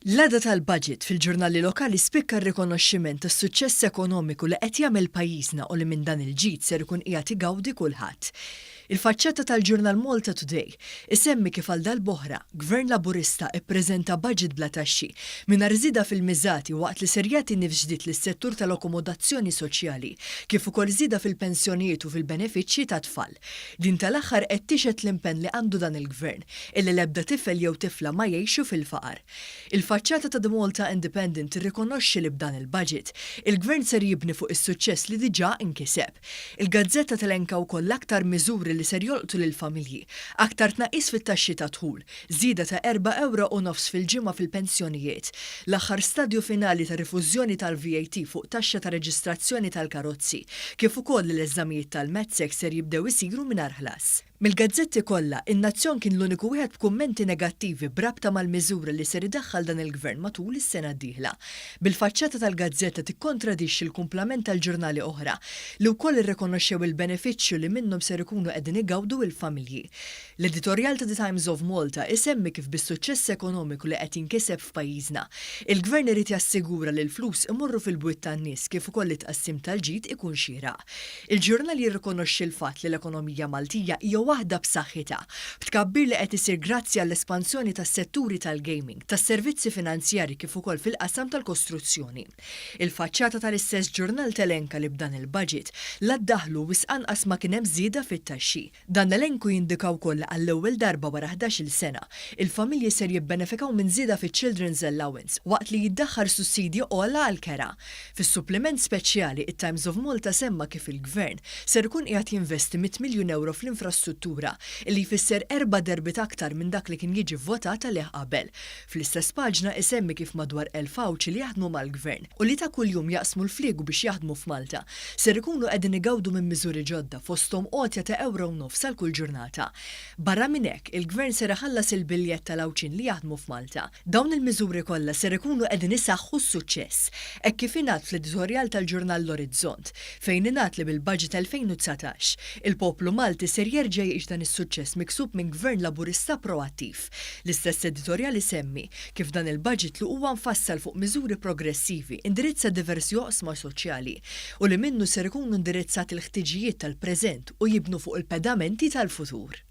L-għada tal-budget fil-ġurnali lokali spikka r-rikonoxximent tas-suċċess ekonomiku li qed jagħmel pajjiżna u li minn dan il-ġid ser ikun qiegħed igawdi kulħadd. Il-faċċata tal-ġurnal Malta Today isemmi kif għal dal-boħra Gvern Laburista ippreżenta budget bla taxxi mingħajr żieda fil-miżati waqt li ser jagħti nifs ġdid lis-settur tal-akkomodazzjoni soċjali kif ukoll żieda fil-pensjonijiet u fil-benefiċċji tat-tfal. Din tal-aħħar qed tixed l-impenn li għandu dan il-gvern illi l-ebda tifel jew tifla ma jgħixu fil-faqar. Il-faċċata ta' The Malta Independent irrikonoxxi li b'dan il-budget il-gvern ser jibni fuq is-suċċess li diġà inkiseb. Il-Gazzetta telenka wkoll l-aktar miżuri li ser jolqtu lill-familji, aktar tnaqqis fit-taxxi ta' dħul, żieda ta' 4.9 fil-ġimgħa fil-pensjonijiet, l-aħħar stadju finali ta' rifużjoni tal-VAT fuq taxxa ta' reġistrazzjoni tal-karozzi, kif ukoll li l-eżamijiet tal-Metzek ser jibdew isiru mingħajr ħlas. Mill-gazzetti kollha, in-Nazzjon kien l-uniku wieħed b'kummenti negattivi brabta mal-miżuri li ser idaħħal dan il-gvern matul is-sena d-dieħla. Bil-faċċata tal-gazzetta tikkontradixxi l-kumplament tal-ġurnali oħra li wkoll irrikonoxxew il-benefiċċju li minnhom ser ikunu qegħdin igawdu il-familji. L-editorjal ta' The Times of Malta isemmi kif bis-suċċess ekonomiku li qed jinkiseb f'pajjiżna, il-gvern irid jassigura li l-flus imorru fil-bwiet tan-nies kif ukoll it-tqassim tal-ġid ikun xieraq. Il-ġurnal jirrikonoxxi l-fatt li l-ekonomija Maltija hija waħda b'saħħitha, b'tkabbir li qed isir grazzi għall-espansjoni tas-setturi tal-gaming, tas-servizzi finanzjarji kif ukoll fil-qasam tal-kostruzzjoni. Il-faċċata tal-istess ġurnal telenka li b'dan il-budget la ddaħlu wis anqas ma kien hemm żieda fit-taxxi. Dan l-elenku jindika wkoll għall-ewwel darba wara 11-il sena il-familji ser jibbenefikaw minn żieda fiċ-Children's Allowance waqt li jiddaħħar sussidju ogħla għall-kera. Fis-suppliment speċjali it-Times of Malta semma kif il-gvern ser ikun qiegħed jinvesti 100 miljun euro fl-infrastruttura li jfisser 4 darbit aktar minn dak li kien jiġi vvotat għalih qabel. Fl-istess paġna isemmi kif madwar 1000 awċi li jaħdmu mal-gvern u li ta' kuljum jaqsmu l-fliegu biex jaħdmu f'Malta ser ikunu qegħdin igawdu minn miżuri ġodda fosthom qotja ta' €1.9 għal kull ġurnata. Barra minn hekk, il-gvern ser iħallas il-biljett tal-awċin li jaħdmu f'Malta. Dawn il-miżuri kollha ser ikunu qegħdin isaħħu s-suċċess. Hekk kif ingħad fl-editorjal tal-ġurnal L-Orizzont fejn ingħad li bil-budget 2019 il-poplu Malti ser jerġa' jgħix dan is-suċċess miksub minn gvern laburista proattiv. L-istess editorjali semmi kif dan il-budget li huwa mfassal fuq miżuri progressivi indirizza diversi oqsma soċjali u li minnu ser ikunu indirizzati l-ħtiġijiet tal-preżent u jibnu fuq il-pedamenti tal-futur.